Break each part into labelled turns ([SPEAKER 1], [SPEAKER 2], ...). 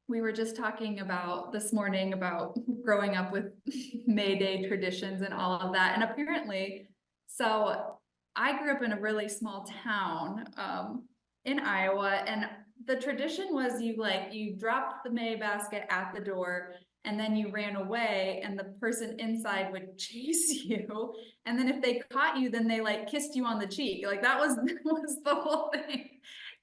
[SPEAKER 1] we were just talking about this morning about growing up with May Day traditions and all of that. And apparently, so I grew up in a really small town in Iowa, and the tradition was you dropped the May basket at the door and then you ran away and the person inside would chase you. And then if they caught you, then they like kissed you on the cheek. Like that was, that was the whole thing.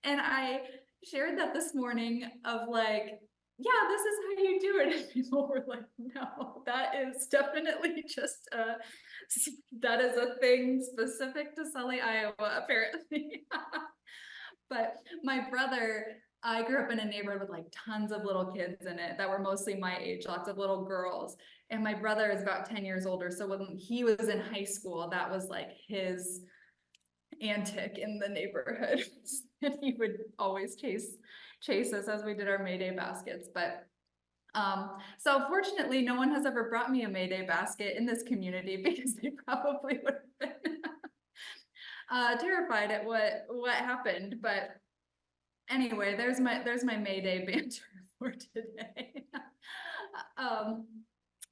[SPEAKER 1] And I shared that this morning of like, yeah, this is how you do it. And people were like, no, that is definitely just that is a thing specific to Sully, Iowa, apparently. But my brother, I grew up in a neighborhood with like tons of little kids in it that were mostly my age, lots of little girls. And my brother is about 10 years older. So when he was in high school, that was like his antic in the neighborhood. And he would always chase us as we did our May Day baskets. But so fortunately, no one has ever brought me a May Day basket in this community because they probably would have been terrified at what happened. But anyway, there's my May Day banter for today.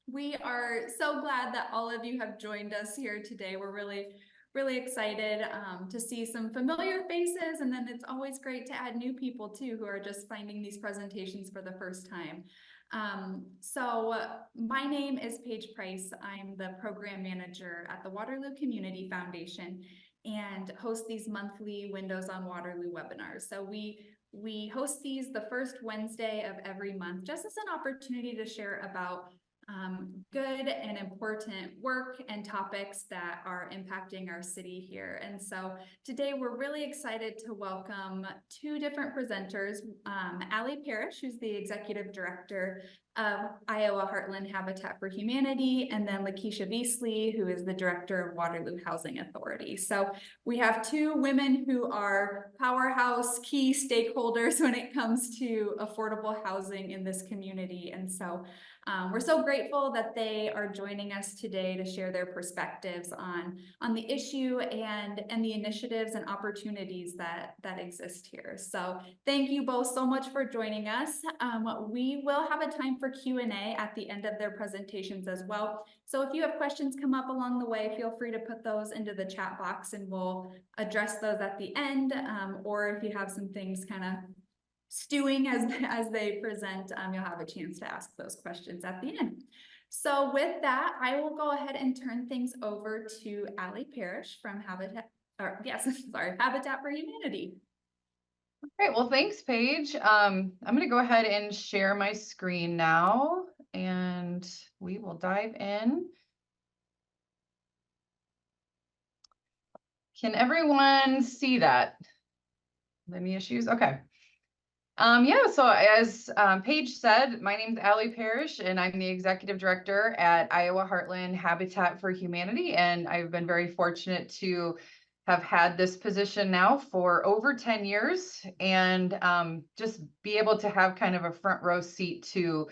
[SPEAKER 1] We are so glad that all of you have joined us here today. We're really excited to see some familiar faces, and then it's always great to add new people too who are just finding these presentations for the first time. So my name is Paige Price. I'm the program manager at the Waterloo Community Foundation and host these monthly Windows on Waterloo webinars. So we host these the first Wednesday of every month, just as an opportunity to share about good and important work and topics that are impacting our city here. And so today we're really excited to welcome two different presenters, Parrish, who's the executive director of Iowa Heartland Habitat for Humanity, and then LeKeisha Veasley, who is the director of Waterloo Housing Authority. So we have two women who are powerhouse key stakeholders when it comes to affordable housing in this community. And so we're so grateful that they are joining us today to share their perspectives on the issue and the initiatives and opportunities that exist here. So thank you both so much for joining us. We will have a time for Q&A at the end of their presentations as well. So if you have questions come up along the way, feel free to put those into the chat box and we'll address those at the end. Or if you have some things kind of stewing as they present, you'll have a chance to ask those questions at the end. So with that, I will go ahead and turn things over to Parrish from Habitat for Humanity.
[SPEAKER 2] Great, well, thanks, Paige. I'm going to go ahead and share my screen now, and we will dive in. Can everyone see that? Any issues? Okay. Yeah, so as Paige said, my name is Parrish, and I'm the executive director at Iowa Heartland Habitat for Humanity, and I've been very fortunate to have had this position now for over 10 years, and just be able to have kind of a front row seat to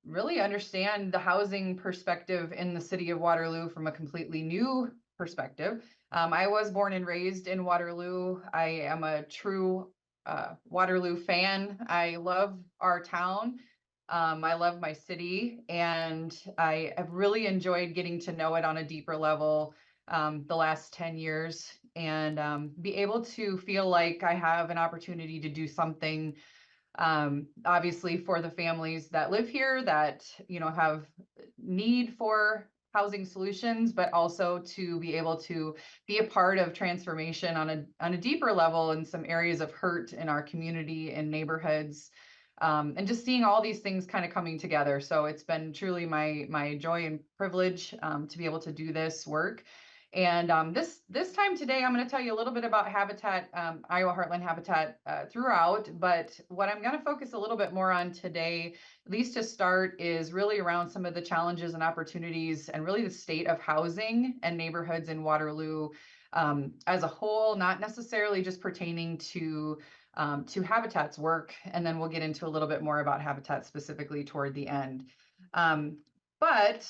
[SPEAKER 2] really understand the housing perspective in the city of Waterloo from a completely new perspective. I was born and raised in Waterloo. I am a true Waterloo fan. I love our town. I love my city, and I have really enjoyed getting to know it on a deeper level the last 10 years, and be able to feel like I have an opportunity to do something, obviously for the families that live here that, you know, have need for housing solutions, but also to be able to be a part of transformation on a deeper level in some areas of hurt in our community and neighborhoods, and just seeing all these things kind of coming together. So it's been truly my joy and privilege to be able to do this work. And this time today, I'm going to tell you a little bit about Habitat, Iowa Heartland Habitat throughout, but what I'm going to focus a little bit more on today, at least to start, is really around some of the challenges and opportunities and really the state of housing and neighborhoods in Waterloo as a whole, not necessarily just pertaining to Habitat's work. And then we'll get into a little bit more about Habitat specifically toward the end. But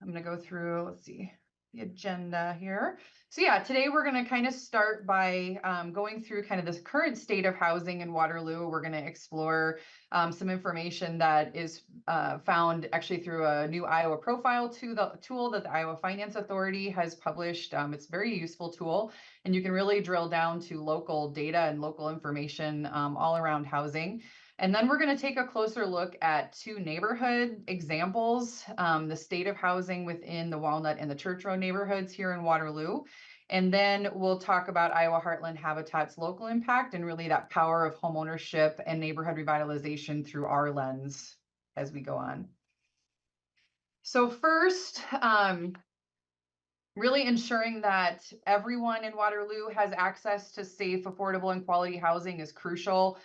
[SPEAKER 2] I'm going to go through, let's see. the agenda here. So yeah, today we're going to kind of start by going through kind of this current state of housing in Waterloo. We're going to explore some information that is found actually through a new Iowa profile tool that the Iowa Finance Authority has published. It's a very useful tool, and you can really drill down to local data and local information all around housing. And then we're going to take a closer look at two neighborhood examples, the state of housing within the Walnut and the Church Road neighborhoods here in Waterloo. And then we'll talk about Iowa Heartland Habitat's local impact and really that power of homeownership and neighborhood revitalization through our lens as we go on. So first, really ensuring that everyone in Waterloo has access to safe, affordable, and quality housing is crucial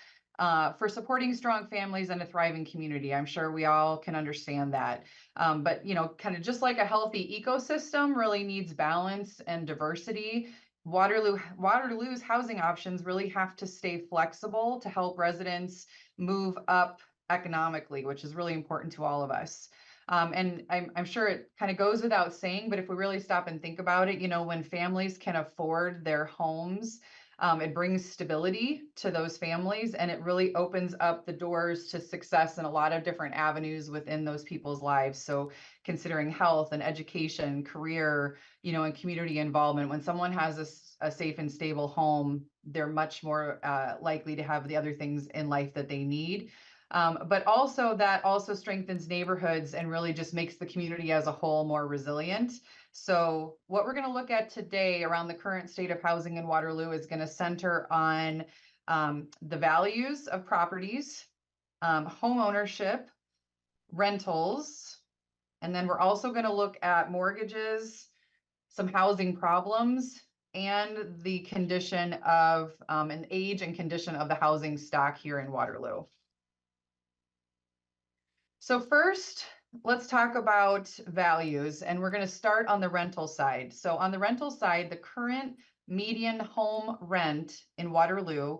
[SPEAKER 2] for supporting strong families and a thriving community. I'm sure we all can understand that. But, you know, kind of just like a healthy ecosystem really needs balance and diversity, Waterloo's housing options really have to stay flexible to help residents move up economically, which is really important to all of us. And I'm sure it kind of goes without saying, but if we really stop and think about it, you know, when families can afford their homes, it brings stability to those families, and it really opens up the doors to success in a lot of different avenues within those people's lives. So considering health and education, career, you know, and community involvement, when someone has a safe and stable home, they're much more likely to have the other things in life that they need. But also that also strengthens neighborhoods and really just makes the community as a whole more resilient. So what we're going to look at today around the current state of housing in Waterloo is going to center on the values of properties, home ownership, rentals, and then we're also going to look at mortgages, some housing problems, and the condition of an age and condition of the housing stock here in Waterloo. So first, let's talk about values, and we're going to start on the rental side. So on the rental side, the current median home rent in Waterloo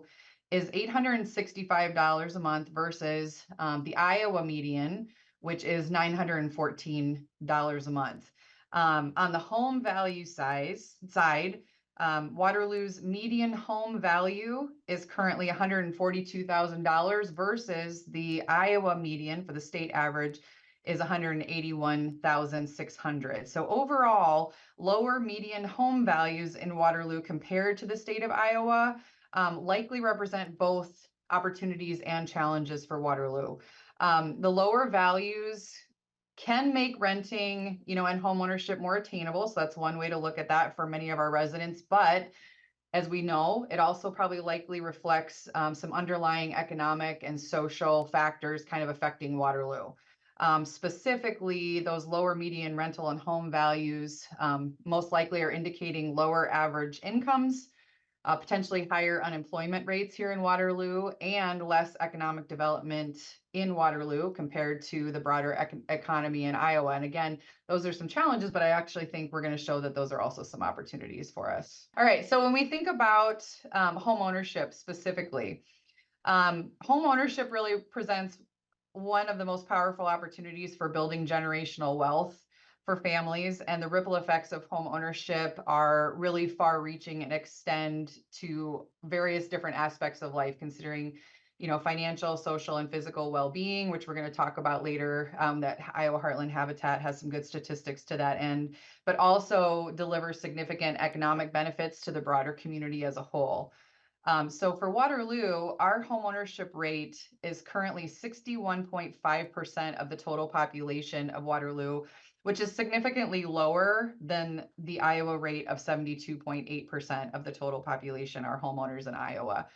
[SPEAKER 2] is $865 a month versus the Iowa median, which is $914 a month. On the home value side, Waterloo's median home value is currently $142,000 versus the Iowa median for the state average is $181,600. So overall, lower median home values in Waterloo compared to the state of Iowa likely represent both opportunities and challenges for Waterloo. The lower values can make renting, you know, and homeownership more attainable. So that's one way to look at that for many of our residents. But as we know, it also probably likely reflects some underlying economic and social factors kind of affecting Waterloo. Specifically, those lower median rental and home values most likely are indicating lower average incomes, potentially higher unemployment rates here in Waterloo, and less economic development in Waterloo compared to the broader economy in Iowa. And again, those are some challenges, but I actually think we're going to show that those are also some opportunities for us. All right, so when we think about home ownership specifically, home ownership really presents one of the most powerful opportunities for building generational wealth for families, and the ripple effects of home ownership are really far reaching and extend to various different aspects of life, considering, you know, financial, social, and physical well-being, which we're going to talk about later, that Iowa Heartland Habitat has some good statistics to that end, but also delivers significant economic benefits to the broader community as a whole. So for Waterloo, our homeownership rate is currently 61.5% of the total population of Waterloo, which is significantly lower than the Iowa rate of 72.8% of the total population are homeowners in Iowa.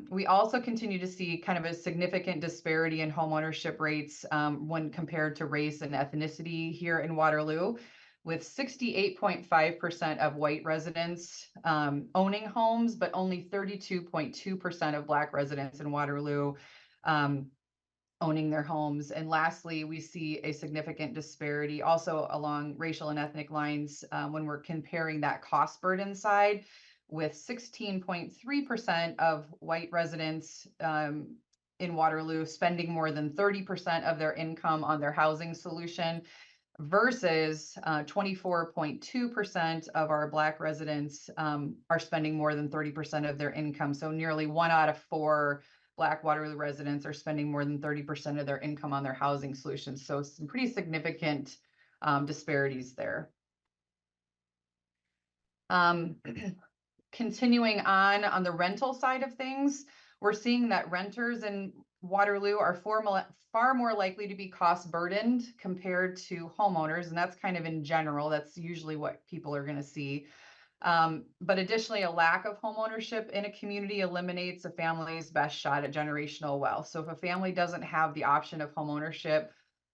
[SPEAKER 2] We also continue to see kind of a significant disparity in homeownership rates when compared to race and ethnicity here in Waterloo, with 68.5% of white residents owning homes, but only 32.2% of Black residents in Waterloo owning their homes. And lastly, we see a significant disparity also along racial and ethnic lines when we're comparing that cost burden side, with 16.3% of white residents in Waterloo spending more than 30% of their income on their housing solution, versus 24.2% of our Black residents are spending more than 30% of their income. So nearly 1 out of 4 Black Waterloo residents are spending more than 30% of their income on their housing solutions. So some pretty significant disparities there. Continuing on the rental side of things, we're seeing that renters in Waterloo are far more likely to be cost burdened compared to homeowners. And that's kind of in general, that's usually what people are going to see. But additionally, a lack of homeownership in a community eliminates a family's best shot at generational wealth. So if a family doesn't have the option of homeownership,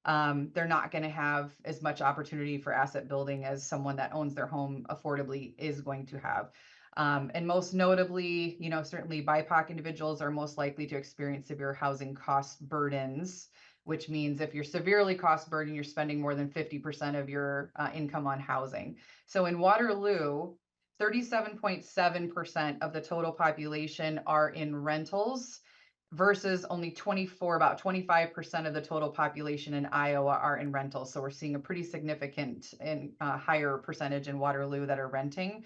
[SPEAKER 2] they're not going to have as much opportunity for asset building as someone that owns their home affordably is going to have. And most notably, certainly BIPOC individuals are most likely to experience severe housing cost burdens, which means if you're severely cost burdened, you're spending more than 50% of your income on housing. So in Waterloo, 37.7% of the total population are in rentals versus only about 25% of the total population in Iowa are in rentals. So we're seeing a pretty significant and higher percentage in Waterloo that are renting.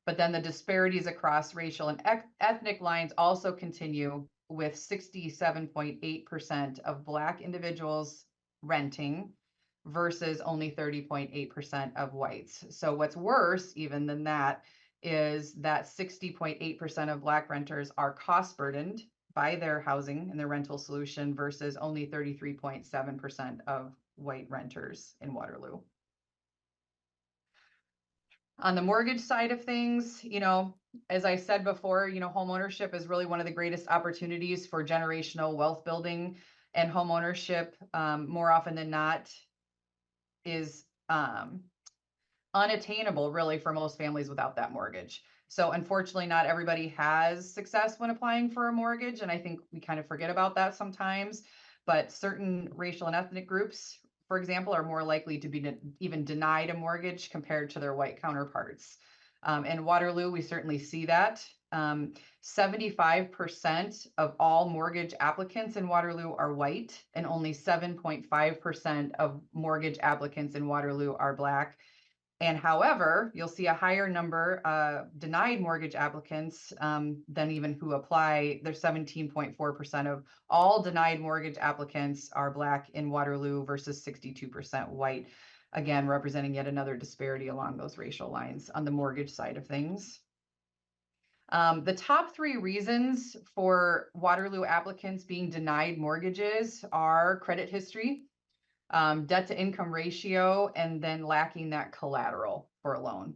[SPEAKER 2] But then the disparities across racial and ethnic lines also continue, with 67.8% of Black individuals renting versus only 30.8% of whites. So what's worse even than that is that 60.8% of Black renters are cost burdened by their housing and their rental solution versus only 33.7% of white renters in Waterloo. On the mortgage side of things, as I said before, home ownership is really one of the greatest opportunities for generational wealth building, and home ownership more often than not is unattainable really for most families without that mortgage. So unfortunately, not everybody has success when applying for a mortgage. And I think we kind of forget about that sometimes, but certain racial and ethnic groups, for example, are more likely to be even denied a mortgage compared to their white counterparts. In Waterloo, we certainly see that. 75% of all mortgage applicants in Waterloo are white, and only 7.5% of mortgage applicants in Waterloo are Black. And however, you'll see a higher number denied mortgage applicants than even who apply. There's 17.4% of all denied mortgage applicants are Black in Waterloo versus 62% white, again, representing yet another disparity along those racial lines on the mortgage side of things. The top 3 reasons for Waterloo applicants being denied mortgages are credit history, debt to income ratio, and then lacking that collateral for a loan.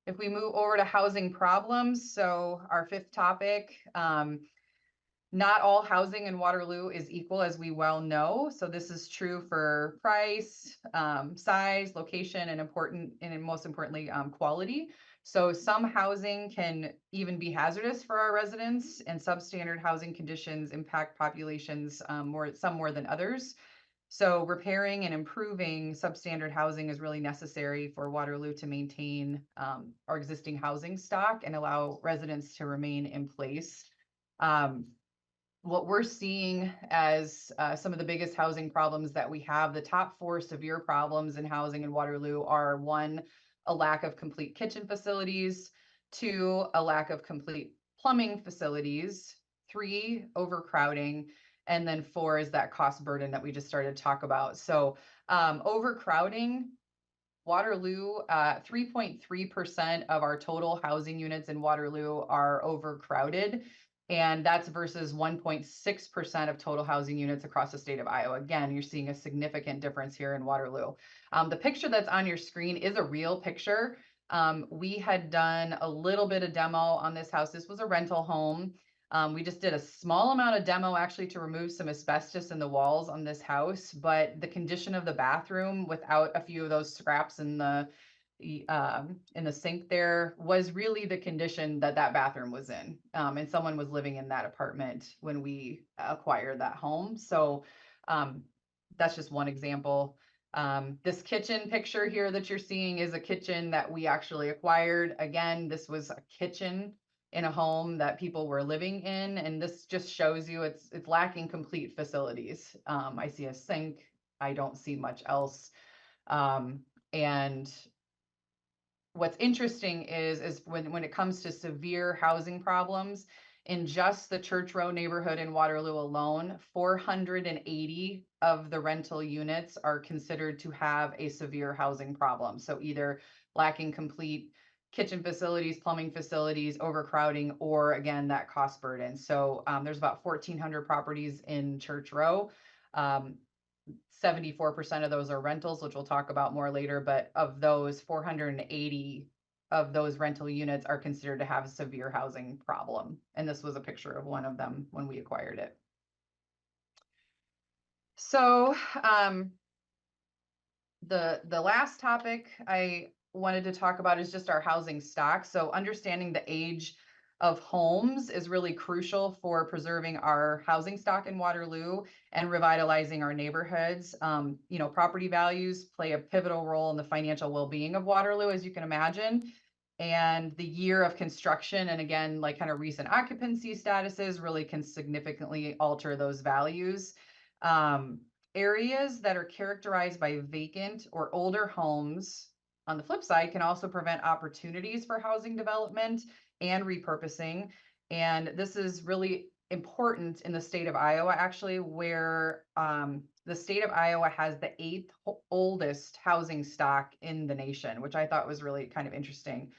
[SPEAKER 2] If we move over to housing problems, so our 5th topic, not all housing in Waterloo is equal, as we well know. So this is true for price, size, location, and most importantly, quality. So some housing can even be hazardous for our residents, and substandard housing conditions impact populations some more than others. So repairing and improving substandard housing is really necessary for Waterloo to maintain our existing housing stock and allow residents to remain in place. What we're seeing as some of the biggest housing problems that we have, the top 4 severe problems in housing in Waterloo are: 1, a lack of complete kitchen facilities; 2, a lack of complete plumbing facilities; 3, overcrowding; and then 4 is that cost burden that we just started to talk about. So overcrowding, Waterloo, 3.3% of our total housing units in Waterloo are overcrowded. And that's versus 1.6% of total housing units across the state of Iowa. Again, you're seeing a significant difference here in Waterloo. The picture that's on your screen is a real picture. We had done a little bit of demo on this house. This was a rental home. We just did a small amount of demo actually to remove some asbestos in the walls on this house, but the condition of the bathroom without a few of those scraps in the sink there was really the condition that bathroom was in. And someone was living in that apartment when we acquired that home. So that's just one example. This kitchen picture here that you're seeing is a kitchen that we actually acquired. Again, this was a kitchen in a home that people were living in. And this just shows you it's lacking complete facilities. I see a sink. I don't see much else. And what's interesting is when it comes to severe housing problems, in just the Church Row neighborhood in Waterloo alone, 480 of the rental units are considered to have a severe housing problem. So either lacking complete kitchen facilities, plumbing facilities, overcrowding, or again, that cost burden. So there's about 1,400 properties in Church Row. 74% of those are rentals, which we'll talk about more later, but of those, 480 of those rental units are considered to have a severe housing problem. And this was a picture of one of them when we acquired it. So the last topic I wanted to talk about is just our housing stock. So understanding the age of homes is really crucial for preserving our housing stock in Waterloo and revitalizing our neighborhoods. Property values play a pivotal role in the financial well-being of Waterloo, as you can imagine. And the year of construction, and again, like kind of recent occupancy statuses really can significantly alter those values. Areas that are characterized by vacant or older homes, on the flip side, can also prevent opportunities for housing development and repurposing. And this is really important in the state of Iowa, actually, where the state of Iowa has the 8th oldest housing stock in the nation, which I thought was really kind of interesting.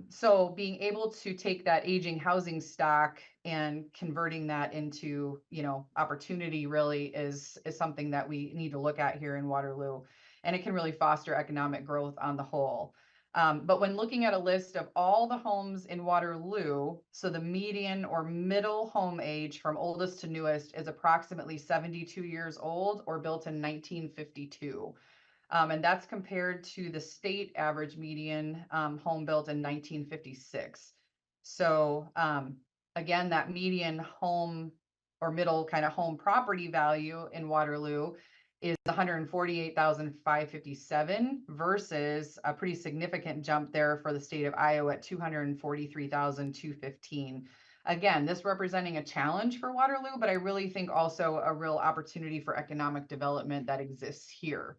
[SPEAKER 2] So being able to take that aging housing stock and converting that into, opportunity really is something that we need to look at here in Waterloo, and it can really foster economic growth on the whole. But when looking at a list of all the homes in Waterloo, so the median or middle home age from oldest to newest is approximately 72 years old or built in 1952. And that's compared to the state average median home built in 1956. So again, that median home or middle kind of home property value in Waterloo is 148,557 versus a pretty significant jump there for the state of Iowa at 243,215. Again, this representing a challenge for Waterloo, but I really think also a real opportunity for economic development that exists here.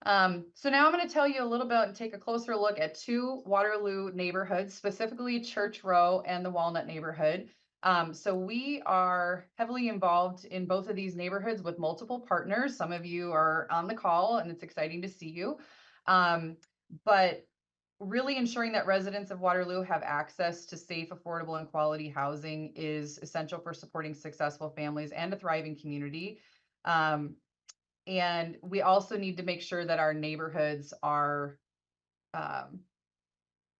[SPEAKER 2] So now I'm going to tell you a little bit and take a closer look at 2 Waterloo neighborhoods, specifically Church Row and the Walnut neighborhood. So we are heavily involved in both of these neighborhoods with multiple partners. Some of you are on the call and it's exciting to see you. But really ensuring that residents of Waterloo have access to safe, affordable, and quality housing is essential for supporting successful families and a thriving community. And we also need to make sure that our neighborhoods are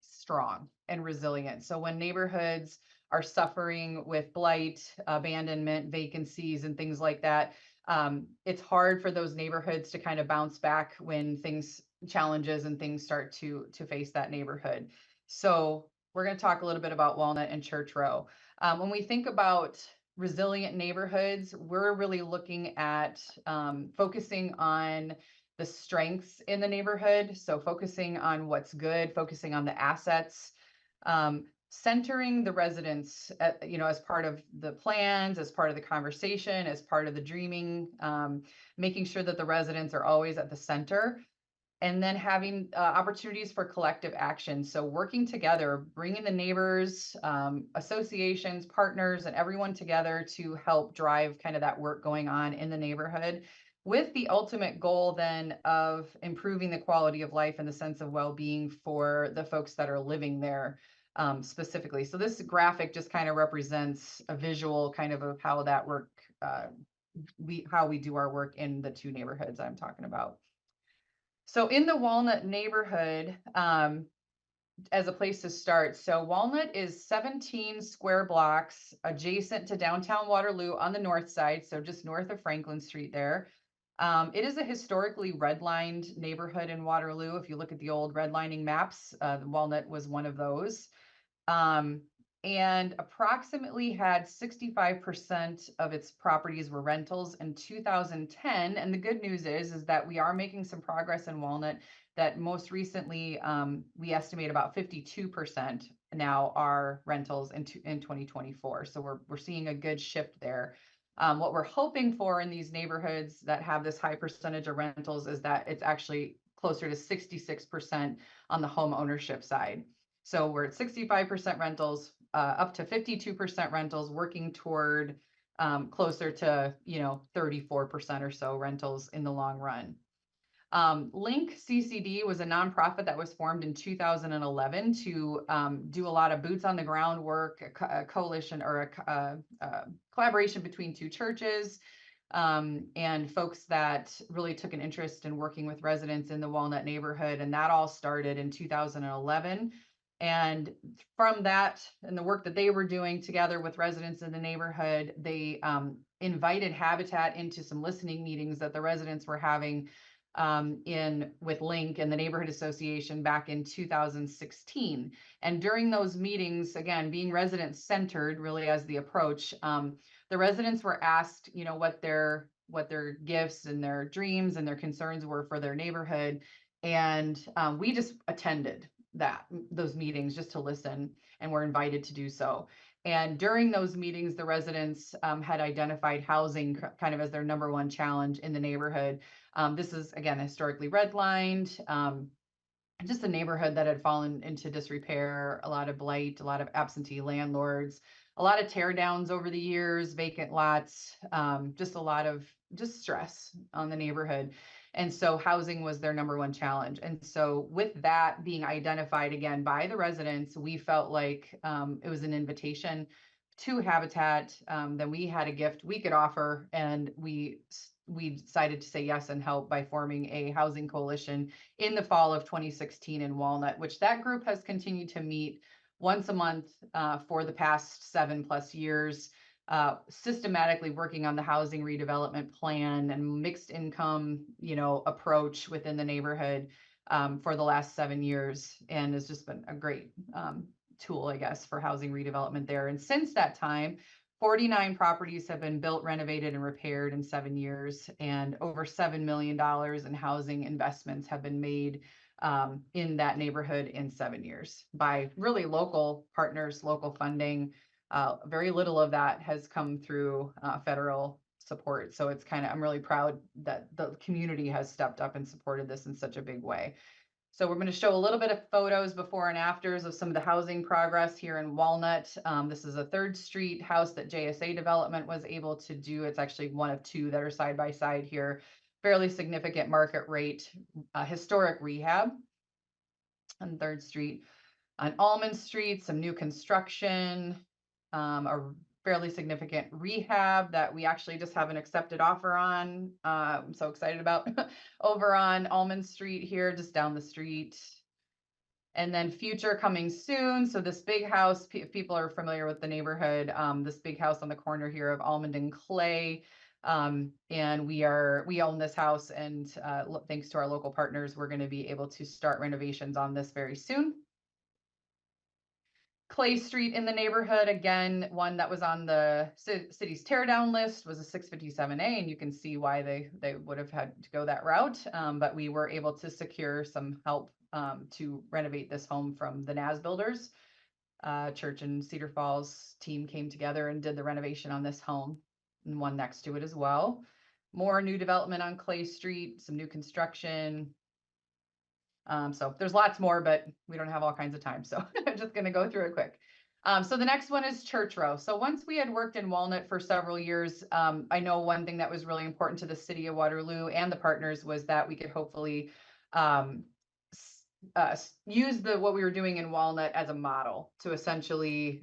[SPEAKER 2] strong and resilient. So when neighborhoods are suffering with blight, abandonment, vacancies, and things like that, it's hard for those neighborhoods to kind of bounce back when challenges and things start to face that neighborhood. So we're going to talk a little bit about Walnut and Church Row. When we think about resilient neighborhoods, we're really looking at focusing on the strengths in the neighborhood. So focusing on what's good, focusing on the assets, centering the residents, as part of the plans, as part of the conversation, as part of the dreaming, making sure that the residents are always at the center. And then having opportunities for collective action. So working together, bringing the neighbors, associations, partners, and everyone together to help drive kind of that work going on in the neighborhood, with the ultimate goal then of improving the quality of life and the sense of well-being for the folks that are living there specifically. So this graphic just kind of represents a visual kind of how that work, how we do our work in the 2 neighborhoods I'm talking about. So in the Walnut neighborhood, as a place to start, so Walnut is 17 square blocks adjacent to downtown Waterloo on the north side, so just north of Franklin Street there. It is a historically redlined neighborhood in Waterloo. If you look at the old redlining maps, Walnut was one of those. and approximately had 65% of its properties were rentals in 2010. And the good news is that we are making some progress in Walnut. That most recently, we estimate about 52% now are rentals in 2024. So we're seeing a good shift there. What we're hoping for in these neighborhoods that have this high percentage of rentals is that it's actually closer to 66% on the home ownership side. So we're at 65% rentals, up to 52% rentals, working toward closer to 34% or so rentals in the long run. Link CCD was a nonprofit that was formed in 2011 to do a lot of boots on the ground work, a coalition or a collaboration between two churches and folks that really took an interest in working with residents in the Walnut neighborhood. And that all started in 2011. And from that and the work that they were doing together with residents in the neighborhood, they invited Habitat into some listening meetings that the residents were having with Link and the Neighborhood Association back in 2016. And during those meetings, again, being resident centered really as the approach, the residents were asked, what their gifts and their dreams and their concerns were for their neighborhood. And we just attended those meetings just to listen, and were invited to do so. And during those meetings, the residents had identified housing kind of as their number one challenge in the neighborhood. This is, again, historically redlined, just a neighborhood that had fallen into disrepair, a lot of blight, a lot of absentee landlords, a lot of tear downs over the years, vacant lots, just a lot of stress on the neighborhood. And so housing was their number one challenge. And so with that being identified again by the residents, we felt like it was an invitation to Habitat, that we had a gift we could offer, and we decided to say yes and help by forming a housing coalition in the fall of 2016 in Walnut, which that group has continued to meet once a month for the past 7+ years, systematically working on the housing redevelopment plan and mixed income, approach within the neighborhood for the last 7 years, and has just been a great tool, I guess, for housing redevelopment there. And since that time, 49 properties have been built, renovated, and repaired in 7 years, and over $7 million in housing investments have been made in that neighborhood in 7 years by really local partners, local funding. Very little of that has come through federal support. So it's I'm really proud that the community has stepped up and supported this in such a big way. So we're going to show a little bit of photos before and afters of some of the housing progress here in Walnut. This is a 3rd Street house that JSA Development was able to do. It's actually one of 2 that are side by side here. Fairly significant market rate, historic rehab on 3rd Street. On Almond Street, some new construction, a fairly significant rehab that we actually just have an accepted offer on. I'm so excited about over on Almond Street here, just down the street. And then future coming soon. So this big house, if people are familiar with the neighborhood, this big house on the corner here of Almond and Clay. And we own this house, and thanks to our local partners, we're going to be able to start renovations on this very soon. Clay Street in the neighborhood, again, one that was on the city's tear down list, was a 657A, and you can see why they would have had to go that route. But we were able to secure some help to renovate this home from the NAS builders. Church and Cedar Falls team came together and did the renovation on this home, and one next to it as well. More new development on Clay Street, some new construction. So there's lots more, but we don't have all kinds of time. So I'm just going to go through it quick. So the next one is Church Row. So once we had worked in Walnut for several years, I know one thing that was really important to the city of Waterloo and the partners was that we could hopefully use what we were doing in Walnut as a model to essentially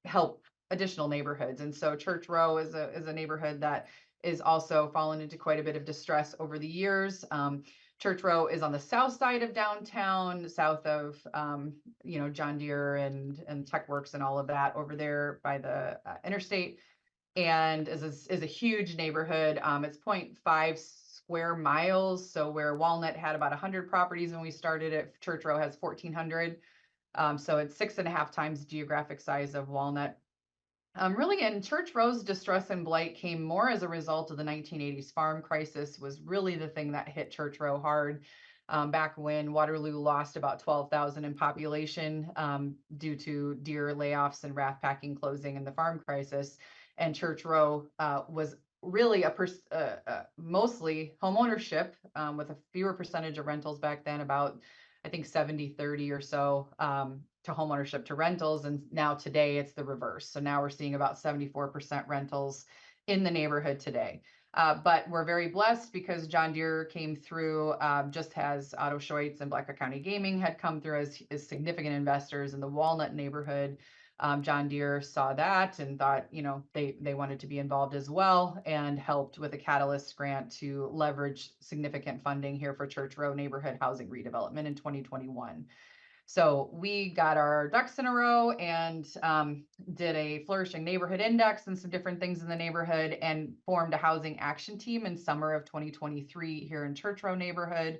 [SPEAKER 2] help additional neighborhoods. And so Church Row is a neighborhood that is also fallen into quite a bit of distress over the years. Church Row is on the south side of downtown, south of, John Deere and Tech Works and all of that over there by the interstate, and is a huge neighborhood. It's 0.5 square miles. So where Walnut had about 100 properties when we started it, Church Row has 1,400. So it's 6.5 times the geographic size of Walnut. Really, and Church Row's distress and blight came more as a result of the 1980s farm crisis, was really the thing that hit Church Row hard. Back when Waterloo lost about 12,000 in population due to deer layoffs and raft packing closing and the farm crisis. And Church Row was really mostly homeownership with a fewer percentage of rentals back then, about I think 70-30 or so to homeownership to rentals. And now today it's the reverse. So now we're seeing about 74% rentals in the neighborhood today. But we're very blessed because John Deere came through, just as Otto Scheutz and Blackhawk County Gaming had come through as significant investors in the Walnut neighborhood. John Deere saw that and thought, they wanted to be involved as well, and helped with a Catalyst grant to leverage significant funding here for Church Row neighborhood housing redevelopment in 2021. So we got our ducks in a row and did a flourishing neighborhood index and some different things in the neighborhood, and formed a housing action team in summer of 2023 here in Church Row neighborhood.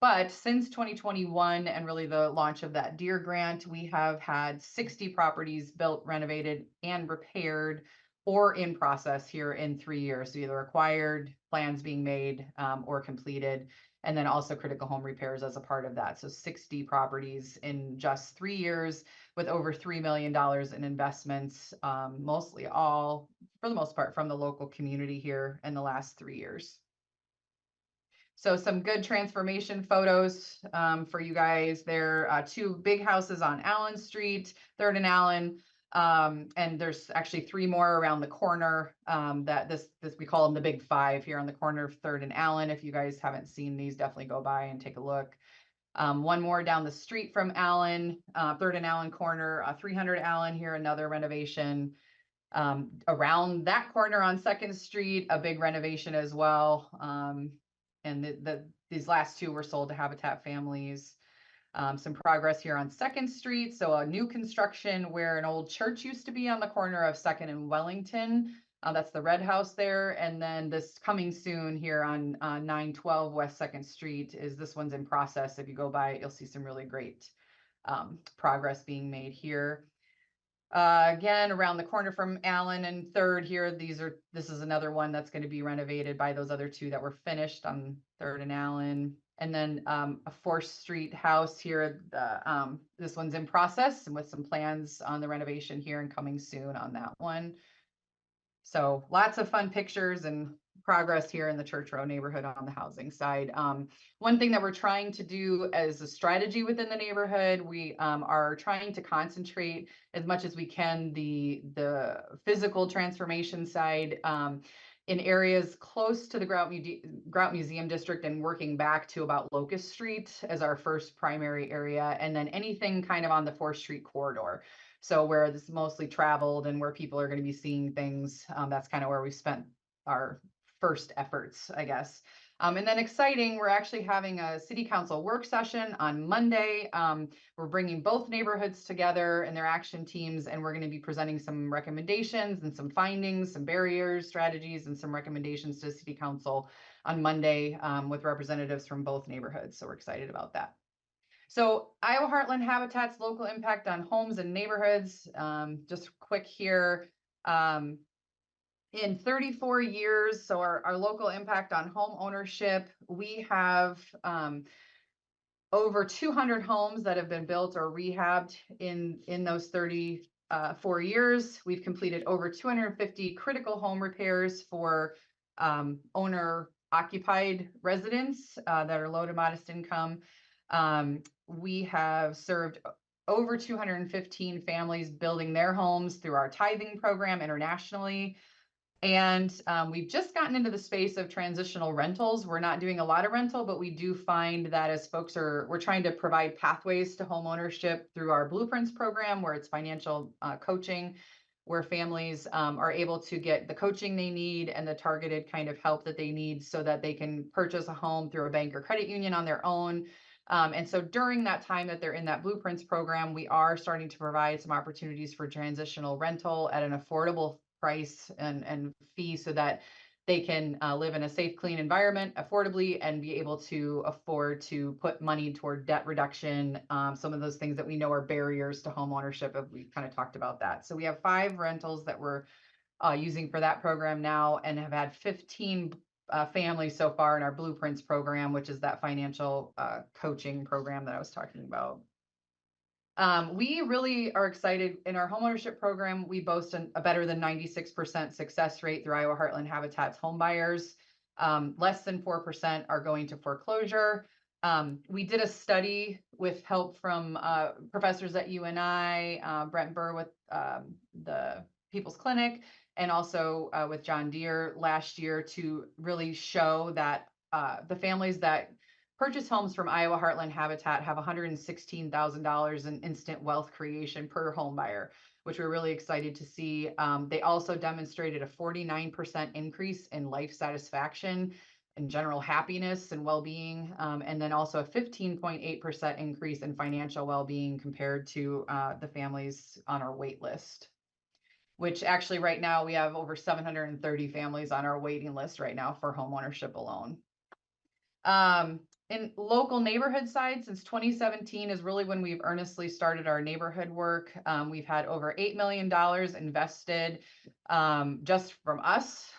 [SPEAKER 2] But since 2021 and really the launch of that Deere grant, we have had 60 properties built, renovated, and repaired or in process here in 3 years. So either acquired, plans being made, or completed, and then also critical home repairs as a part of that. So 60 properties in just 3 years with over $3 million in investments, mostly all, for the most part, from the local community here in the last 3 years. So some good transformation photos for you guys. There are 2 big houses on Allen Street, 3rd and Allen. And there's actually 3 more around the corner that this we call them the big 5 here on the corner of 3rd and Allen. If you guys haven't seen these, definitely go by and take a look. 1 more down the street from Allen, 3rd and Allen corner, 300 Allen here, another renovation. Around that corner on 2nd Street, a big renovation as well. And these last 2 were sold to Habitat Families. Some progress here on 2nd Street. So a new construction where an old church used to be on the corner of 2nd and Wellington. That's the red house there. And then this coming soon here on 912 West 2nd Street is, this one's in process. If you go by it, you'll see some really great progress being made here. Again, around the corner from Allen and 3rd here, this is another one that's going to be renovated by those other 2 that were finished on 3rd and Allen. And then a 4th Street house here, this one's in process and with some plans on the renovation here and coming soon on that one. So lots of fun pictures and progress here in the Church Row neighborhood on the housing side. One thing that we're trying to do as a strategy within the neighborhood, we are trying to concentrate as much as we can the physical transformation side in areas close to the Grout Museum District, and working back to about Locust Street as our first primary area, and then anything kind of on the 4th Street corridor. So where this is mostly traveled and where people are going to be seeing things, that's kind of where we spent our first efforts, I guess. And then exciting, we're actually having a city council work session on Monday. We're bringing both neighborhoods together and their action teams, and we're going to be presenting some recommendations and some findings, some barriers, strategies, and some recommendations to city council on Monday with representatives from both neighborhoods. So we're excited about that. So Iowa Heartland Habitat's local impact on homes and neighborhoods, just quick here. In 34 years, so our local impact on home ownership, we have over 200 homes that have been built or rehabbed in those 34 years. We've completed over 250 critical home repairs for owner occupied residents that are low to modest income. We have served over 215 families building their homes through our tithing program internationally. And we've just gotten into the space of transitional rentals. We're not doing a lot of rental, but we do find that as we're trying to provide pathways to home ownership through our Blueprints program, where it's financial coaching, where families are able to get the coaching they need and the targeted kind of help that they need so that they can purchase a home through a bank or credit union on their own. And so during that time that they're in that Blueprints program, we are starting to provide some opportunities for transitional rental at an affordable price and fee, so that they can live in a safe, clean environment affordably and be able to afford to put money toward debt reduction. Some of those things that we know are barriers to home ownership. We kind of talked about that. So we have 5 rentals that we're using for that program now, and have had 15 families so far in our Blueprints program, which is that financial coaching program that I was talking about. We really are excited in our homeownership program. We boast a better than 96% success rate through Iowa Heartland Habitat's home buyers. Less than 4% are going to foreclosure. We did a study with help from professors at UNI, Brent Burr with the People's Clinic, and also with John Deere last year to really show that the families that purchase homes from Iowa Heartland Habitat have $116,000 in instant wealth creation per home buyer, which we're really excited to see. They also demonstrated a 49% increase in life satisfaction and general happiness and well-being, and then also a 15.8% increase in financial well-being compared to the families on our wait list, which actually right now we have over 730 families on our waiting list right now for homeownership alone. In local neighborhood side, since 2017 is really when we've earnestly started our neighborhood work. We've had over $8 million invested just from us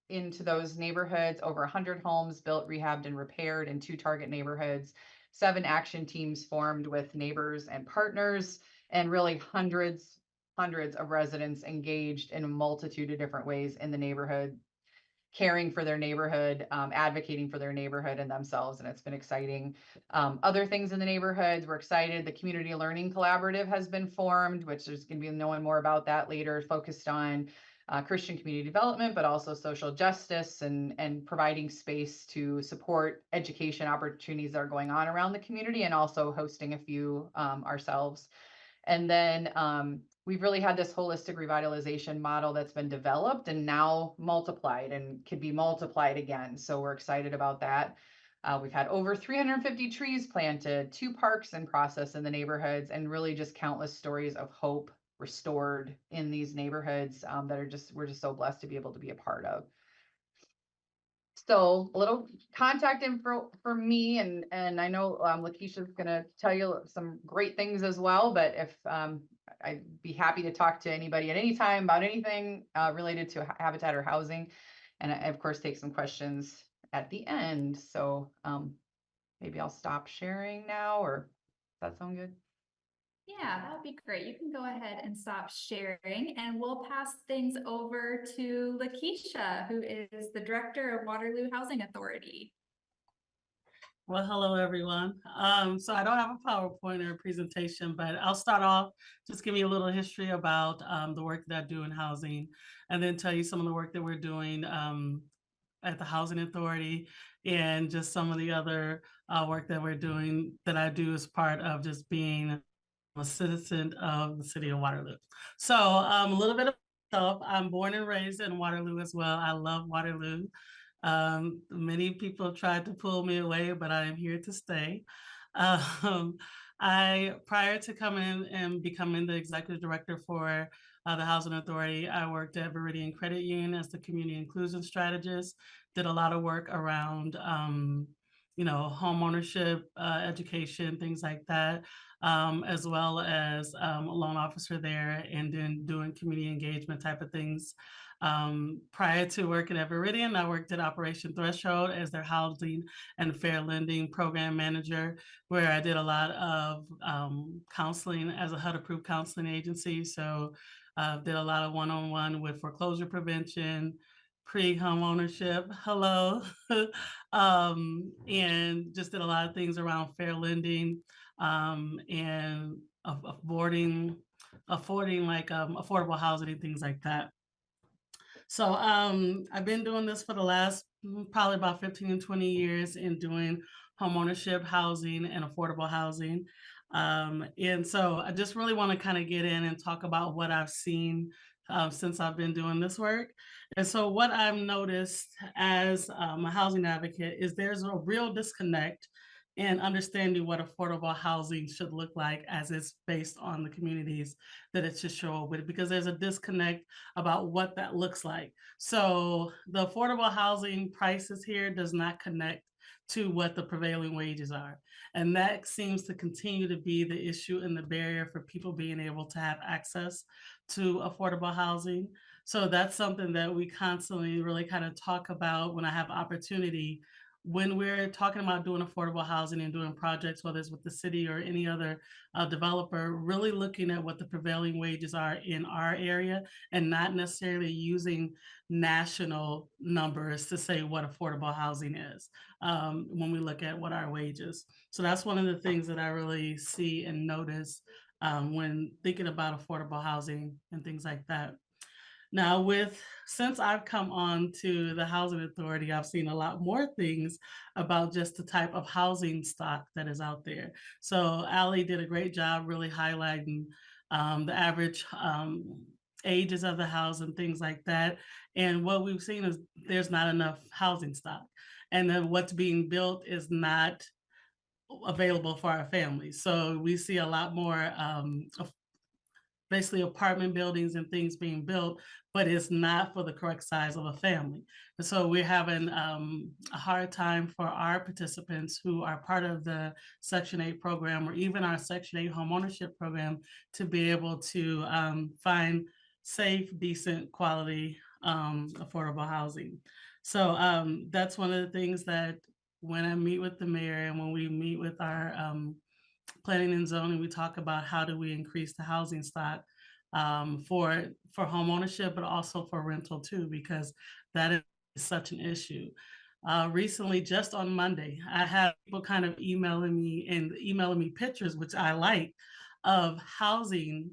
[SPEAKER 2] into those neighborhoods, over 100 homes built, rehabbed, and repaired in 2 target neighborhoods, 7 action teams formed with neighbors and partners, and really hundreds of residents engaged in a multitude of different ways in the neighborhood, caring for their neighborhood, advocating for their neighborhood and themselves, and it's been exciting. Other things in the neighborhoods, we're excited. The Community Learning Collaborative has been formed, which there's going to be knowing more about that later, focused on Christian community development, but also social justice and providing space to support education opportunities that are going on around the community, and also hosting a few ourselves. And then we've really had this holistic revitalization model that's been developed and now multiplied and could be multiplied again. So we're excited about that. We've had over 350 trees planted, 2 parks in process in the neighborhoods, and really just countless stories of hope restored in these neighborhoods that are we're just so blessed to be able to be a part of. So a little contact info for me, and I know LeKeisha is going to tell you some great things as well, but if I'd be happy to talk to anybody at any time about anything related to habitat or housing, and I, of course, take some questions at the end. So maybe I'll stop sharing now, or does that sound good?
[SPEAKER 1] Yeah, that would be great. You can go ahead and stop sharing, and we'll pass things over to LeKeisha, who is the director of Waterloo Housing Authority.
[SPEAKER 3] Well, hello, everyone. So I don't have a PowerPoint or a presentation, but I'll start off, just give you a little history about the work that I do in housing, and then tell you some of the work that we're doing at the Housing Authority, and just some of the other work that we're doing that I do as part of just being a citizen of the city of Waterloo. So a little bit of myself. I'm born and raised in Waterloo as well. I love Waterloo. Many people tried to pull me away, but I am here to stay. Prior to coming in and becoming the executive director for the Housing Authority, I worked at Viridian Credit Union as the community inclusion strategist, did a lot of work around, home ownership, education, things like that, as well as a loan officer there, and then doing community engagement type of things. Prior to working at Viridian, I worked at Operation Threshold as their housing and fair lending program manager, where I did a lot of counseling as a HUD-approved counseling agency. So did a lot of one-on-one with foreclosure prevention, pre-home ownership, hello, and just did a lot of things around fair lending and affording like affordable housing and things like that. So I've been doing this for the last probably about 15 and 20 years in doing homeownership, housing, and affordable housing. And so I just really want to kind of get in and talk about what I've seen since I've been doing this work. And so what I've noticed as a housing advocate is there's a real disconnect and understanding what affordable housing should look like as it's based on the communities that it should show up with, because there's a disconnect about what that looks like. So the affordable housing prices here does not connect to what the prevailing wages are. And that seems to continue to be the issue and the barrier for people being able to have access to affordable housing. So that's something that we constantly really kind of talk about when I have opportunity, when we're talking about doing affordable housing and doing projects, whether it's with the city or any other developer, really looking at what the prevailing wages are in our area and not necessarily using national numbers to say what affordable housing is when we look at what our wages. So that's one of the things that I really see and notice when thinking about affordable housing and things like that. Now, since I've come on to the Housing Authority, I've seen a lot more things about just the type of housing stock that is out there. So Ali did a great job really highlighting the average ages of the house and things like that. And what we've seen is there's not enough housing stock. And then what's being built is not available for our families. So we see a lot more basically apartment buildings and things being built, but it's not for the correct size of a family. And so we're having a hard time for our participants who are part of the Section 8 program or even our Section 8 homeownership program to be able to find safe, decent, quality, affordable housing. So that's one of the things that when I meet with the mayor and when we meet with our planning and zoning, we talk about how do we increase the housing stock for home ownership, but also for rental too, because that is such an issue. Recently, just on Monday, I had people kind of emailing me pictures, which I like, of housing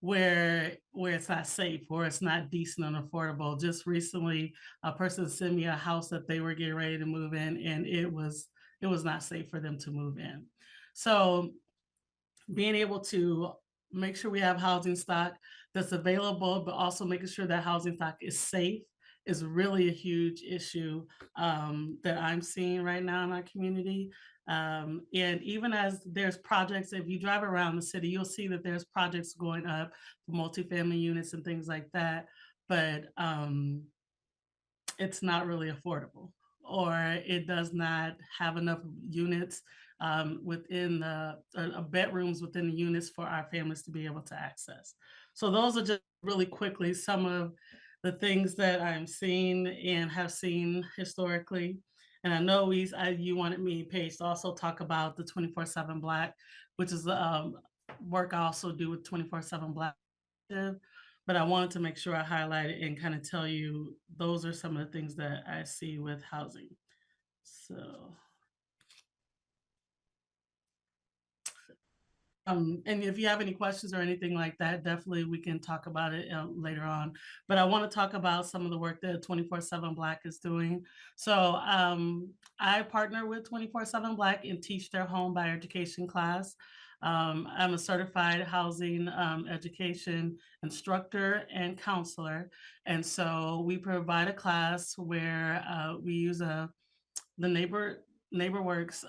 [SPEAKER 3] where it's not safe or it's not decent and affordable. Just recently, a person sent me a house that they were getting ready to move in, and it was not safe for them to move in. So being able to make sure we have housing stock that's available, but also making sure that housing stock is safe is really a huge issue that I'm seeing right now in our community. And even as there's projects, if you drive around the city, you'll see that there's projects going up for multifamily units and things like that. But it's not really affordable, or it does not have enough units within the bedrooms within the units for our families to be able to access. So those are just really quickly some of the things that I'm seeing and have seen historically. And I know you wanted me, Paige, to also talk about the 24/7 Black, which is work I also do with 24/7 Black. But I wanted to make sure I highlight it and kind of tell you those are some of the things that I see with housing. So, and if you have any questions or anything like that, definitely we can talk about it later on. But I want to talk about some of the work that 24/7 Black is doing. So I partner with 24/7 Black and teach their home buyer education class. I'm a certified housing education instructor and counselor. And so we provide a class where we use the NeighborWorks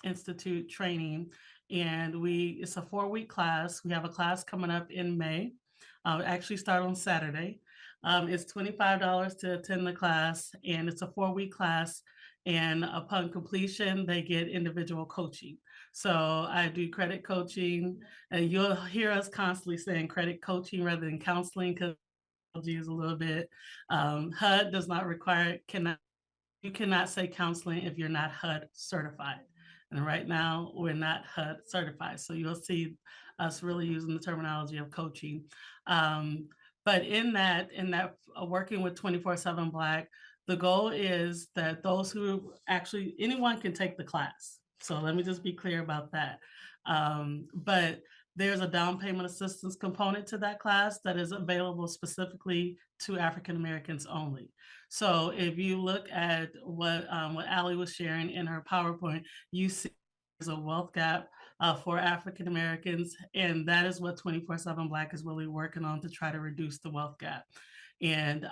[SPEAKER 3] Institute training. And it's a 4-week class. We have a class coming up in May. Actually start on Saturday. It's $25 to attend the class, and it's a 4-week class. And upon completion, they get individual coaching. So I do credit coaching, and you'll hear us constantly saying credit coaching rather than counseling because is a little bit HUD does not require you cannot say counseling if you're not HUD certified. And right now we're not HUD certified. So you'll see us really using the terminology of coaching. But in that working with 24/7 Black, the goal is that those who actually, anyone can take the class. So let me just be clear about that. But there's a down payment assistance component to that class that is available specifically to African Americans only. So if you look at what Ali was sharing in her PowerPoint, you see there's a wealth gap for African Americans, and that is what 24/7 Black is really working on to try to reduce the wealth gap. And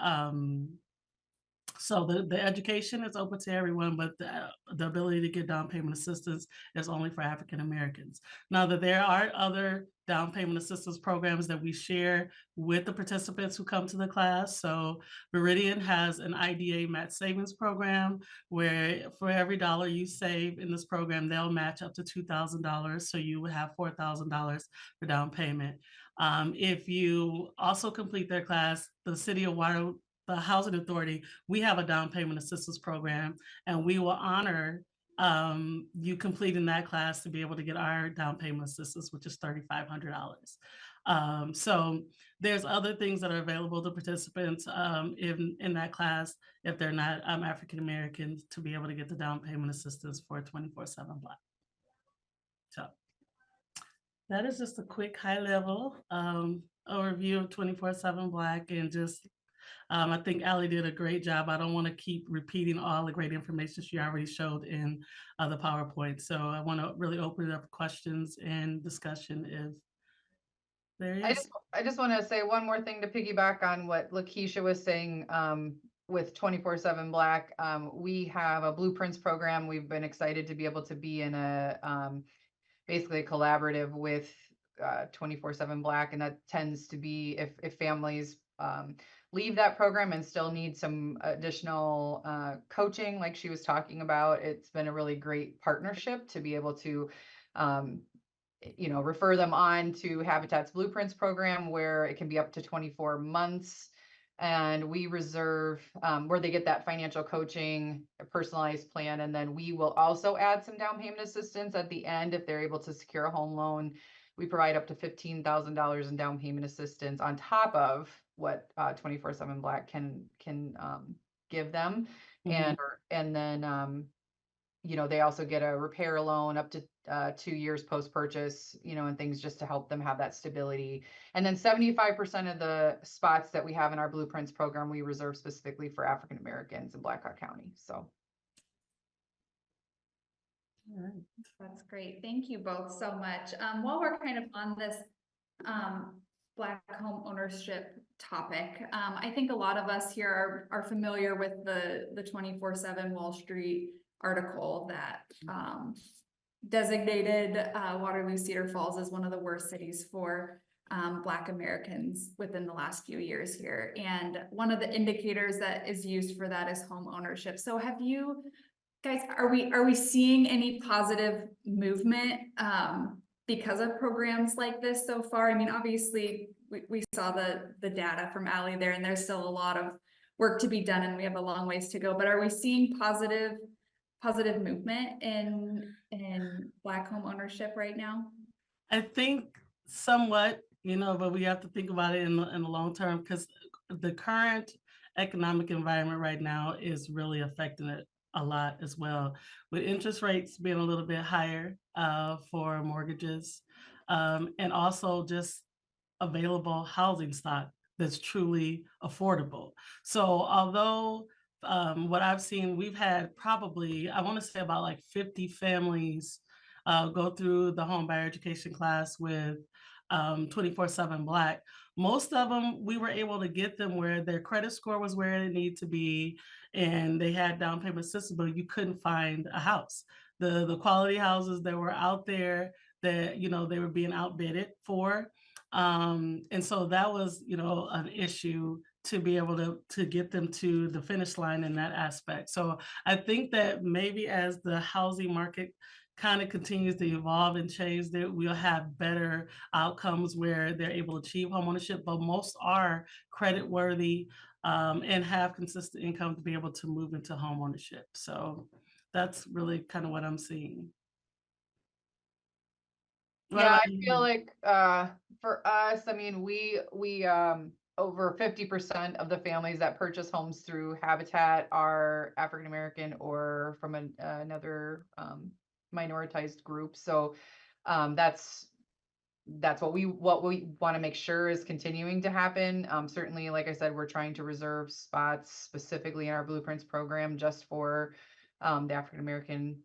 [SPEAKER 3] So the education is open to everyone, but the ability to get down payment assistance is only for African Americans. Now that there are other down payment assistance programs that we share with the participants who come to the class. So Meridian has an IDA match savings program where for every dollar you save in this program, they'll match up to $2,000. So you would have $4,000 for down payment. If you also complete their class, the City of Waterloo, the Housing Authority, we have a down payment assistance program, and we will honor you completing that class to be able to get our down payment assistance, which is $3,500. So there's other things that are available to participants in that class if they're not African Americans to be able to get the down payment assistance for 24/7 Black. So that is just a quick high level overview of 24/7 Black, and just I think Allie did a great job. I don't want to keep repeating all the great information she already showed in the PowerPoint. So I want to really open it up for questions and discussion if there is.
[SPEAKER 2] I just want to say one more thing to piggyback on what LeKeisha was saying with 24/7 Black. We have a Blueprints program. We've been excited to be able to be in a basically a collaborative with 24/7 Black, and that tends to be if families leave that program and still need some additional coaching, like she was talking about. It's been a really great partnership to be able to refer them on to Habitat's Blueprints program, where it can be up to 24 months. And we reserve where they get that financial coaching, a personalized plan. And then we will also add some down payment assistance at the end if they're able to secure a home loan. We provide up to $15,000 in down payment assistance on top of what 24/7 Black can give them.
[SPEAKER 3] Mhm.
[SPEAKER 2] And then they also get a repair loan up to 2 years post-purchase, and things just to help them have that stability. And then 75% of the spots that we have in our Blueprints program, we reserve specifically for African Americans in Blackhawk County. So.
[SPEAKER 3] All right.
[SPEAKER 1] That's great. Thank you both so much. While we're kind of on this Black home ownership topic, I think a lot of us here are familiar with the 24/7 Wall Street article that designated Waterloo Cedar Falls as one of the worst cities for Black Americans within the last few years here. And one of the indicators that is used for that is home ownership. So have you guys, are we seeing any positive movement because of programs like this so far? I mean, obviously we saw the data from Allie there, and there's still a lot of work to be done, and we have a long ways to go, but are we seeing positive movement in Black home ownership right now?
[SPEAKER 3] I think somewhat, but we have to think about it in the long term, because the current economic environment right now is really affecting it a lot as well, with interest rates being a little bit higher for mortgages, and also just available housing stock that's truly affordable. So although what I've seen, we've had probably, I want to say about like 50 families go through the home buyer education class with 24/7 Black. Most of them, we were able to get them where their credit score was where it needed to be, and they had down payment assistance, but you couldn't find a house. The quality houses that were out there that, they were being outbidded for. And so that was, an issue to be able to get them to the finish line in that aspect. So I think that maybe as the housing market kind of continues to evolve and change, that we'll have better outcomes where they're able to achieve homeownership, but most are credit worthy and have consistent income to be able to move into homeownership. So that's really kind of what I'm seeing.
[SPEAKER 2] Yeah, I feel like for us, I mean, we over 50% of the families that purchase homes through Habitat are African American or from another minoritized group. So that's what we want to make sure is continuing to happen. Certainly, like I said, we're trying to reserve spots specifically in our Blueprints program just for the African American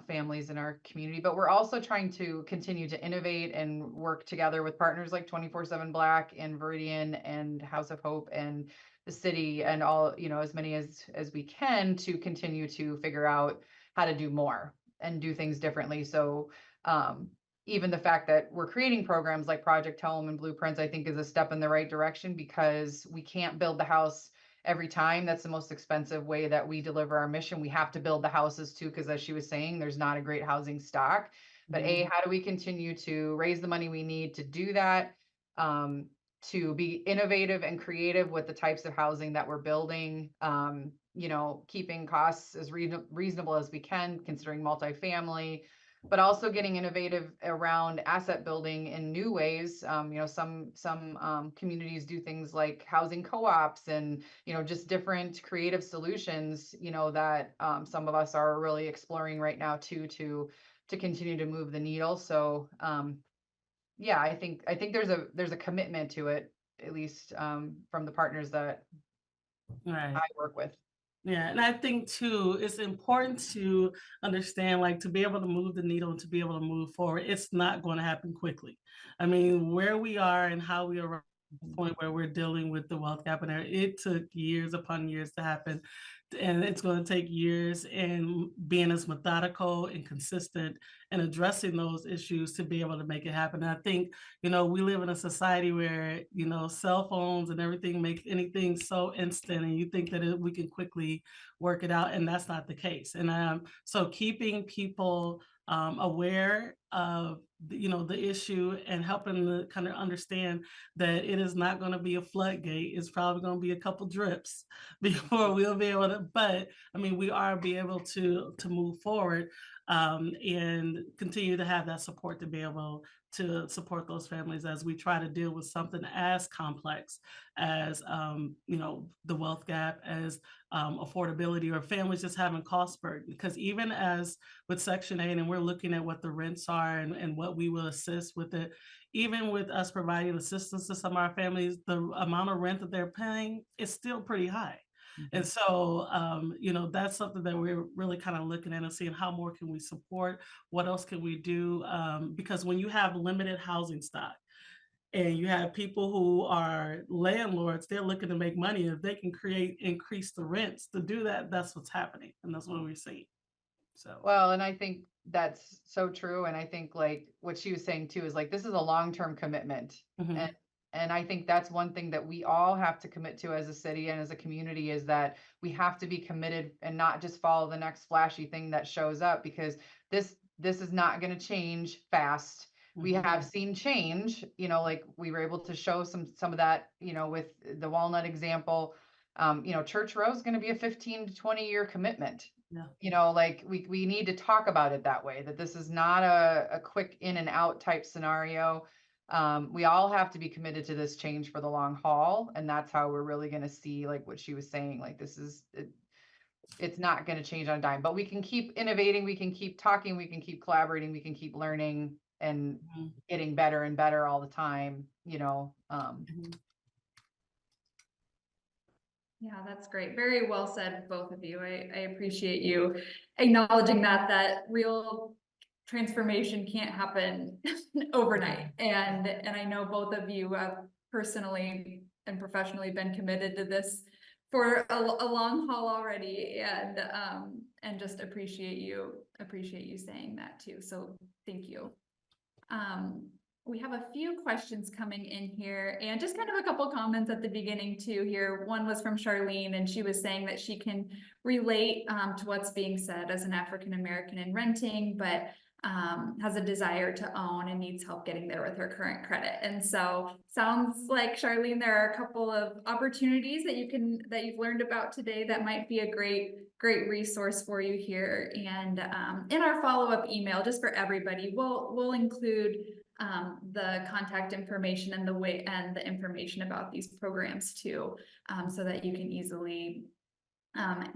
[SPEAKER 2] families in our community, but we're also trying to continue to innovate and work together with partners like 24/7 Black and Viridian and House of Hope and the city and all, as many as we can to continue to figure out how to do more and do things differently. So even the fact that we're creating programs like Project Home and Blueprints, I think is a step in the right direction, because we can't build the house every time. That's the most expensive way that we deliver our mission. We have to build the houses too, because as she was saying, there's not a great housing stock. But how do we continue to raise the money we need to do that? To be innovative and creative with the types of housing that we're building, keeping costs as reasonable as we can, considering multifamily, but also getting innovative around asset building in new ways. Some communities do things like housing co-ops and, just different creative solutions, that some of us are really exploring right now too, to continue to move the needle. So yeah, I think there's a commitment to it, at least from the partners that
[SPEAKER 3] Right.
[SPEAKER 2] I work with.
[SPEAKER 3] Yeah, and I think too, it's important to understand, like, to be able to move the needle and to be able to move forward, it's not going to happen quickly. I mean, where we are and how we are at the point where we're dealing with the wealth gap in there, it took years upon years to happen. And it's going to take years, and being as methodical and consistent and addressing those issues to be able to make it happen. And I think, we live in a society where, cell phones and everything make anything so instant, and you think that we can quickly work it out, and that's not the case. And so keeping people aware of the issue and helping them kind of understand that it is not going to be a floodgate. It's probably going to be a couple drips before we'll be able to, but I mean, we are be able to move forward and continue to have that support to be able to support those families as we try to deal with something as complex as the wealth gap, as affordability, or families just having cost burden. Because even as with Section 8, and we're looking at what the rents are and what we will assist with it, even with us providing assistance to some of our families, the amount of rent that they're paying is still pretty high. And so, that's something that we're really kind of looking at and seeing how more can we support, what else can we do? Because when you have limited housing stock and you have people who are landlords, they're looking to make money. If they can increase the rents to do that, that's what's happening. And that's what we're seeing. So,
[SPEAKER 2] Well, and I think that's so true. And I think like what she was saying too is like, this is a long-term commitment.
[SPEAKER 3] mhm.
[SPEAKER 2] And I think that's one thing that we all have to commit to as a city and as a community, is that we have to be committed and not just follow the next flashy thing that shows up, because this is not going to change fast. We have seen change, like we were able to show some of that, with the Walnut example. Church Row is going to be a 15 to 20 year commitment.
[SPEAKER 3] Yeah.
[SPEAKER 2] Like we need to talk about it that way, that this is not a quick in and out type scenario. We all have to be committed to this change for the long haul. And that's how we're really going to see, like what she was saying, like it's not going to change on a dime, but we can keep innovating. We can keep talking, we can keep collaborating, we can keep learning and getting better and better all the time,
[SPEAKER 1] Yeah, that's great. Very well said, both of you. I appreciate you acknowledging that real transformation can't happen overnight. And I know both of you have personally and professionally been committed to this for a long haul already, and just appreciate you saying that too. So thank you. We have a few questions coming in here, and just kind of a couple comments at the beginning too here. One was from Charlene, and she was saying that she can relate to what's being said as an African American in renting, but has a desire to own and needs help getting there with her current credit. And so sounds like, Charlene, there are a couple of opportunities that you've learned about today that might be a great resource for you here. And in our follow-up email, just for everybody, we'll include the contact information and the information about these programs too, so that you can easily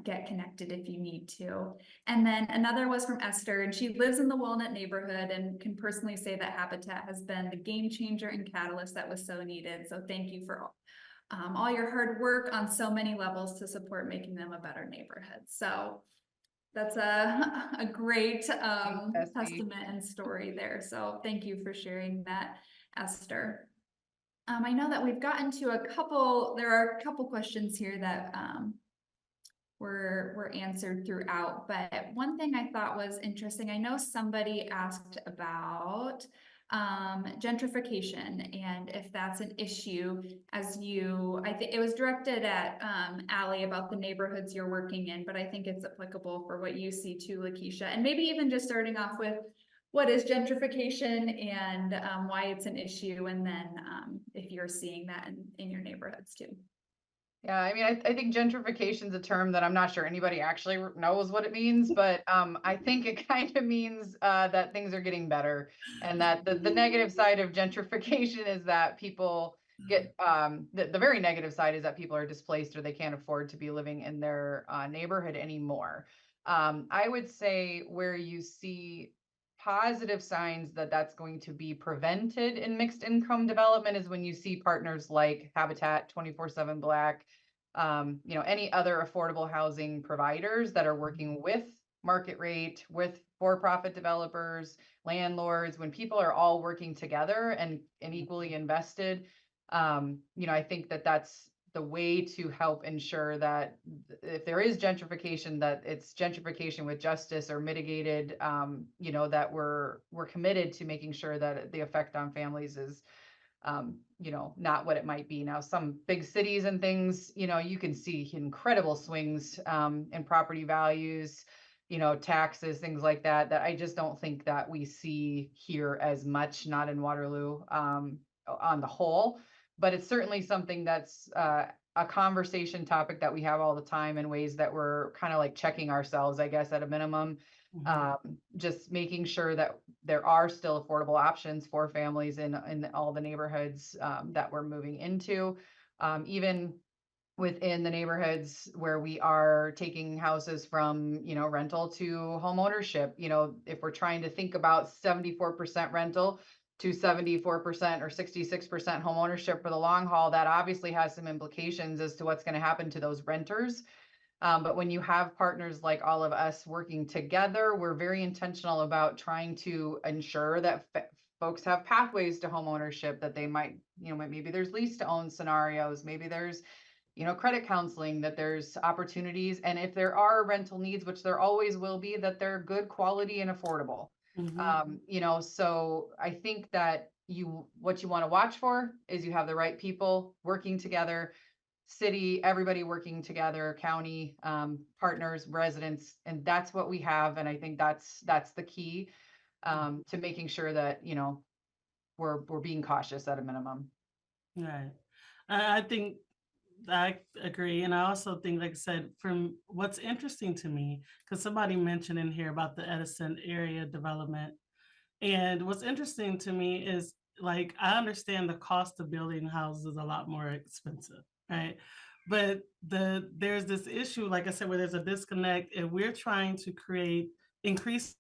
[SPEAKER 1] get connected if you need to. And then another was from Esther, and she lives in the Walnut neighborhood and can personally say that Habitat has been the game changer and catalyst that was so needed. So thank you for all your hard work on so many levels to support making them a better neighborhood. So That's a great
[SPEAKER 2] Bestie.
[SPEAKER 1] testament and story there. So thank you for sharing that, Esther. I know that we've gotten to there are a couple questions here that were answered throughout, but one thing I thought was interesting, I know somebody asked about gentrification and if that's an issue I think it was directed at Allie about the neighborhoods you're working in, but I think it's applicable for what you see too, LeKeisha, and maybe even just starting off with what is gentrification and why it's an issue, and then if you're seeing that in your neighborhoods too.
[SPEAKER 2] Yeah, I mean, I think gentrification is a term that I'm not sure anybody actually knows what it means, but I think it kind of means that things are getting better, and that the negative side of gentrification is that people get the very negative side is that people are displaced or they can't afford to be living in their neighborhood anymore. I would say where you see positive signs that that's going to be prevented in mixed income development is when you see partners like Habitat, 24/7 Black, any other affordable housing providers that are working with market rate, with for-profit developers, landlords, when people are all working together and equally invested. I think that that's the way to help ensure that if there is gentrification, that it's gentrification with justice or mitigated, that we're committed to making sure that the effect on families is, not what it might be. Now, some big cities and things, you can see incredible swings in property values, taxes, things like that, that I just don't think that we see here as much, not in Waterloo on the whole. But it's certainly something that's a conversation topic that we have all the time in ways that we're kind of like checking ourselves, I guess, at a minimum. Just making sure that there are still affordable options for families in all the neighborhoods that we're moving into. Even within the neighborhoods where we are taking houses from, rental to home ownership, if we're trying to think about 74% rental to 74% or 66% home ownership for the long haul, that obviously has some implications as to what's going to happen to those renters. But when you have partners like all of us working together, we're very intentional about trying to ensure that folks have pathways to home ownership, that they might, maybe there's lease to own scenarios, maybe there's, credit counseling, that there's opportunities. And if there are rental needs, which there always will be, that they're good quality and affordable. So I think that what you want to watch for is you have the right people working together, city, everybody working together, county, partners, residents, and that's what we have. And I think that's the key to making sure that, we're being cautious at a minimum.
[SPEAKER 3] Right. I think I agree. And I also think, like I said, from what's interesting to me, because somebody mentioned in here about the Edison area development. And what's interesting to me is, like, I understand the cost of building houses is a lot more expensive, right? But there's this issue, like I said, where there's a disconnect, and we're trying to increase,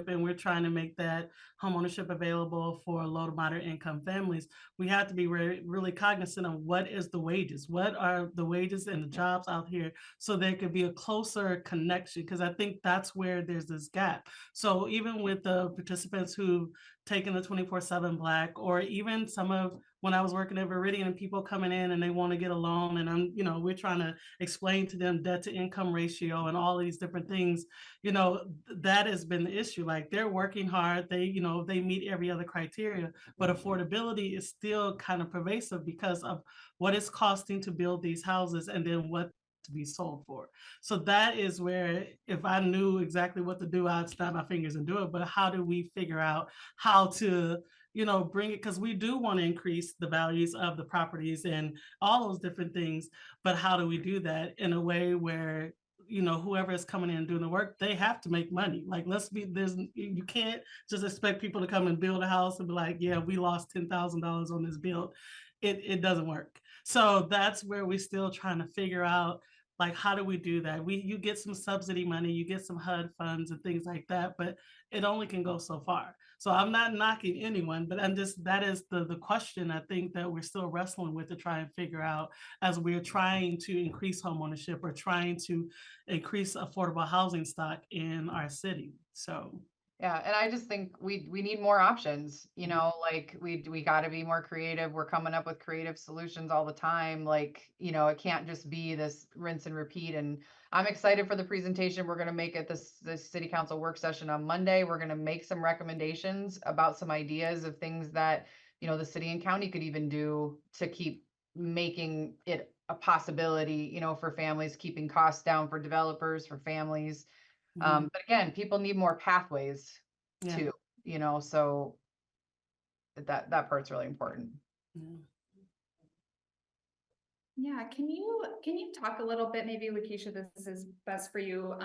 [SPEAKER 3] and we're trying to make that homeownership available for low to moderate income families. We have to be really cognizant of what are the wages and the jobs out here, so there could be a closer connection, because I think that's where there's this gap. So even with the participants who've taken the 24/7 Black, or even some of when I was working at Viridian and people coming in and they want to get a loan, and we're trying to explain to them debt to income ratio and all these different things, that has been the issue. Like, they're working hard, they meet every other criteria, but affordability is still kind of pervasive because of what it's costing to build these houses and then what to be sold for. So that is where, if I knew exactly what to do, I'd snap my fingers and do it. But how do we figure out how to bring it, because we do want to increase the values of the properties and all those different things, but how do we do that in a way where whoever is coming in and doing the work, they have to make money. Like, you can't just expect people to come and build a house and be like, yeah, we lost $10,000 on this build. It doesn't work. So that's where we're still trying to figure out Like, how do we do that? You get some subsidy money, you get some HUD funds and things like that, but it only can go so far. So I'm not knocking anyone, but that is the question I think that we're still wrestling with to try and figure out as we're trying to increase homeownership or trying to increase affordable housing stock in our city. So
[SPEAKER 2] Yeah, and I just think we need more options, you know, like we got to be more creative. We're coming up with creative solutions all the time. Like, you know, it can't just be this rinse and repeat. And I'm excited for the presentation we're going to make at this city council work session on Monday. We're going to make some recommendations about some ideas of things that, you know, the city and county could even do to keep making it a possibility, you know, for families, keeping costs down for developers, for families. But again, people need more pathways
[SPEAKER 3] yeah.
[SPEAKER 2] too, you know, so that part's really important.
[SPEAKER 3] Yeah.
[SPEAKER 1] Yeah, can you talk a little bit, maybe LeKeisha, this is best for you,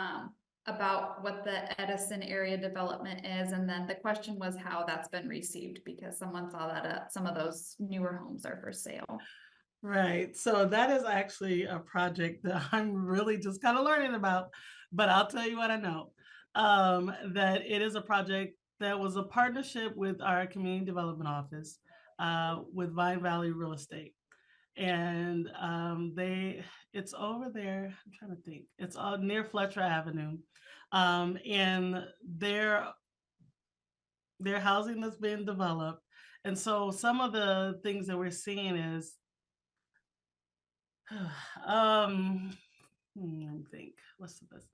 [SPEAKER 1] about what the Edison area development is, and then the question was how that's been received, because someone saw that some of those newer homes are for sale.
[SPEAKER 3] Right. So that is actually a project that I'm really just kind of learning about, but I'll tell you what I know. That it is a project that was a partnership with our community development office, with Vine Valley Real Estate. And it's over there. I'm trying to think. It's near Fletcher Avenue. And their housing that's been developed. And so some of the things that we're seeing is let me think. What's this?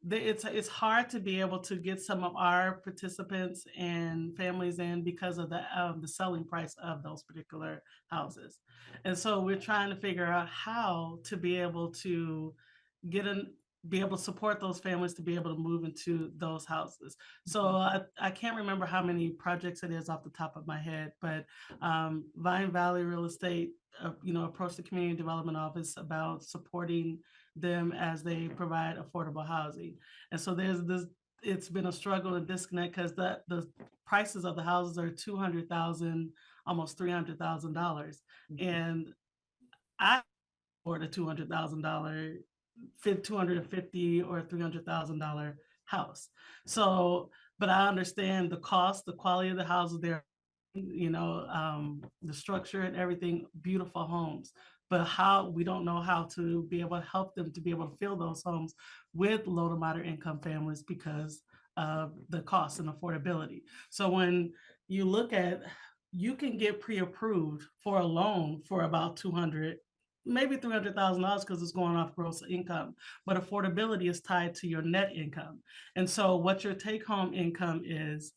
[SPEAKER 3] It's hard to be able to get some of our participants and families in because of the selling price of those particular houses, and so we're trying to figure out how to be able to be able to support those families to be able to move into those houses. So I can't remember how many projects it is off the top of my head, but Vine Valley Real Estate, approached the community development office about supporting them as they provide affordable housing. And so it's been a struggle and disconnect because the prices of the houses are $200,000, almost $300,000. And I afford a $200,000, $250,000 or $300,000 house. So, but I understand the cost, the quality of the houses there, the structure and everything, beautiful homes. But how we don't know how to be able to help them to be able to fill those homes with low to moderate income families because of the cost and affordability. So when you look at, you can get pre-approved for a loan for about $200,000, maybe $300,000 because it's going off gross income, but affordability is tied to your net income. And so what your take-home income is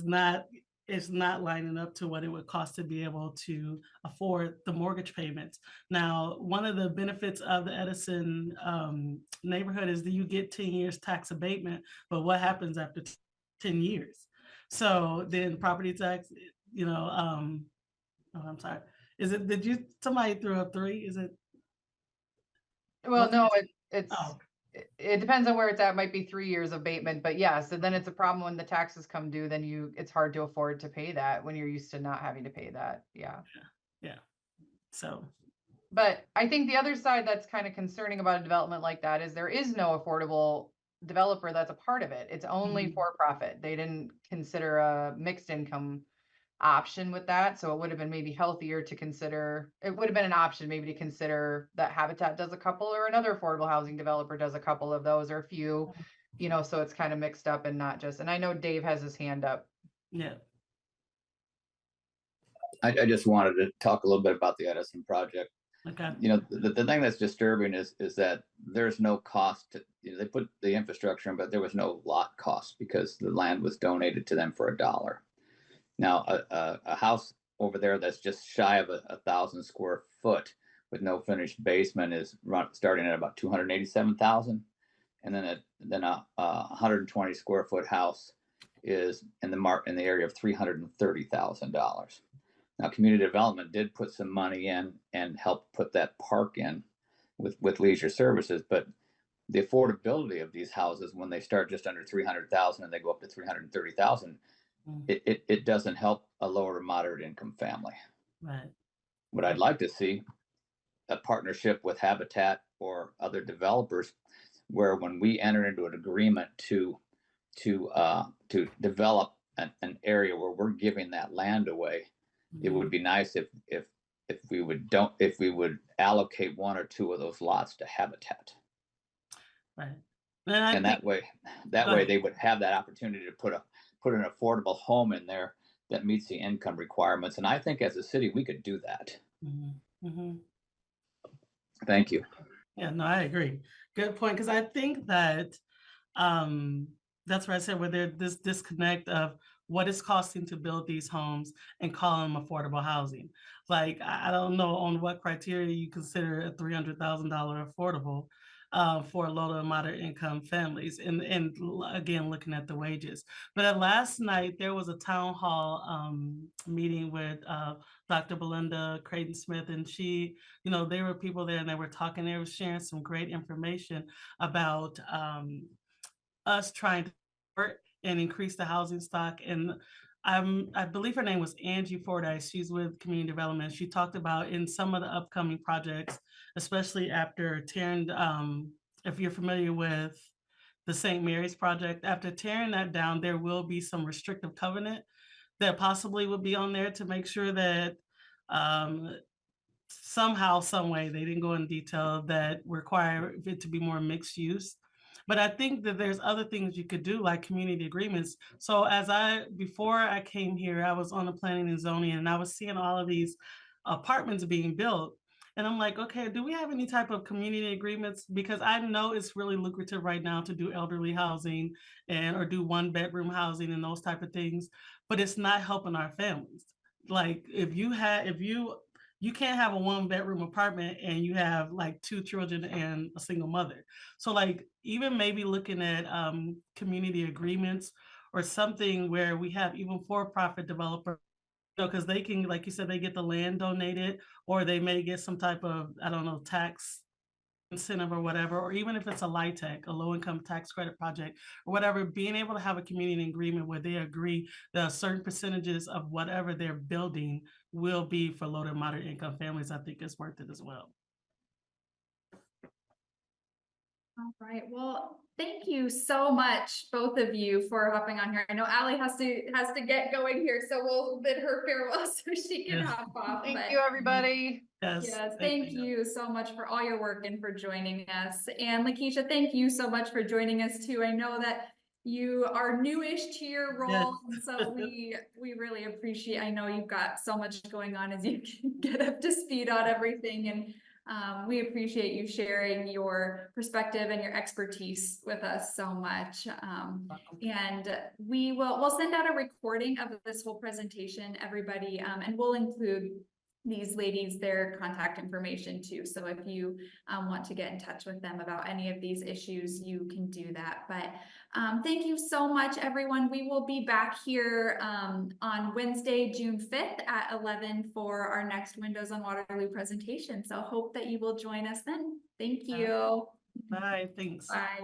[SPEAKER 3] not lining up to what it would cost to be able to afford the mortgage payments. Now, one of the benefits of the Edison neighborhood is that you get 10 years tax abatement, but what happens after 10 years? So then property tax, oh, I'm sorry. Somebody threw up 3? Is it?
[SPEAKER 2] Well, no, it's
[SPEAKER 3] Oh,
[SPEAKER 2] it depends on where it's at. It might be 3 years abatement, but yes, and then it's a problem when the taxes come due, then it's hard to afford to pay that when you're used to not having to pay that. Yeah.
[SPEAKER 3] yeah. So,
[SPEAKER 2] But I think the other side that's kind of concerning about a development like that is there is no affordable developer that's a part of it. It's only for profit. They didn't consider a mixed income option with that. So it would have been maybe healthier to consider, it would have been an option maybe to consider that Habitat does a couple or another affordable housing developer does a couple of those or a few, so it's kind of mixed up and not just, and I know Dave has his hand up.
[SPEAKER 3] yeah.
[SPEAKER 4] I just wanted to talk a little bit about the Edison project.
[SPEAKER 3] Okay.
[SPEAKER 4] The thing that's disturbing is that there's no cost to, they put the infrastructure in, but there was no lot cost because the land was donated to them for $1. Now, a house over there that's just shy of 1,000 square foot with no finished basement is starting at about 287,000, and then a 120 square foot house is in the area of $330,000. Now, community development did put some money in and help put that park in with leisure services, but the affordability of these houses when they start just under 300,000 and they go up to 330,000. It doesn't help a lower to moderate income family.
[SPEAKER 3] Right.
[SPEAKER 4] What I'd like to see a partnership with Habitat or other developers, where when we enter into an agreement to develop an area where we're giving that land away, it would be nice if we would allocate 1 or 2 of those lots to Habitat.
[SPEAKER 3] Right.
[SPEAKER 4] And that way they would have that opportunity to put an affordable home in there that meets the income requirements. And I think as a city, we could do that. Thank you.
[SPEAKER 3] Yeah, no, I agree. Good point. Because I think that that's where I said where there's this disconnect of what it's costing to build these homes and call them affordable housing. Like, I don't know on what criteria you consider a $300,000 affordable for low to moderate income families. And again, looking at the wages. But last night, there was a town hall meeting with Dr. Belinda Creighton-Smith, and she, there were people there and they were talking, they were sharing some great information about us trying to support and increase the housing stock. And I believe her name was Angie Fordyce. She's with Community Development. She talked about in some of the upcoming projects, especially after tearing, if you're familiar with the St. Mary's project, after tearing that down, there will be some restrictive covenant that possibly would be on there to make sure that somehow, some way, they didn't go in detail, that require it to be more mixed use. But I think that there's other things you could do, like community agreements. So before I came here, I was on the planning and zoning, and I was seeing all of these apartments being built. And I'm like, okay, do we have any type of community agreements? Because I know it's really lucrative right now to do elderly housing or do 1-bedroom housing and those type of things, but it's not helping our families. Like you can't have a 1-bedroom apartment and you have like 2 children and a single mother. So like even maybe looking at community agreements or something where we have even for-profit developers, because they can, like you said, they get the land donated, or they may get some type of, I don't know, tax incentive or whatever, or even if it's a LIHTC, a low income tax credit project or whatever, being able to have a community agreement where they agree that certain percentages of whatever they're building will be for low to moderate income families, I think is worth it as well.
[SPEAKER 1] All right. Well, thank you so much, both of you, for hopping on here. I know Allie has to get going here, so we'll bid her farewell so she can hop off.
[SPEAKER 2] Thank you, everybody.
[SPEAKER 1] Yes, thank you so much for all your work and for joining us. And LeKeisha, thank you so much for joining us too. I know that you are newish to your role, and so we really appreciate. I know you've got so much going on as you can get up to speed on everything, and we appreciate you sharing your perspective and your expertise with us so much. And we'll send out a recording of this whole presentation, everybody, and we'll include these ladies, their contact information too. So if you want to get in touch with them about any of these issues, you can do that. But thank you so much, everyone. We will be back here on Wednesday, June 5th at 11 for our next Windows on Waterloo presentation. So hope that you will join us then. Thank you.
[SPEAKER 3] Bye. Thanks.
[SPEAKER 1] Bye.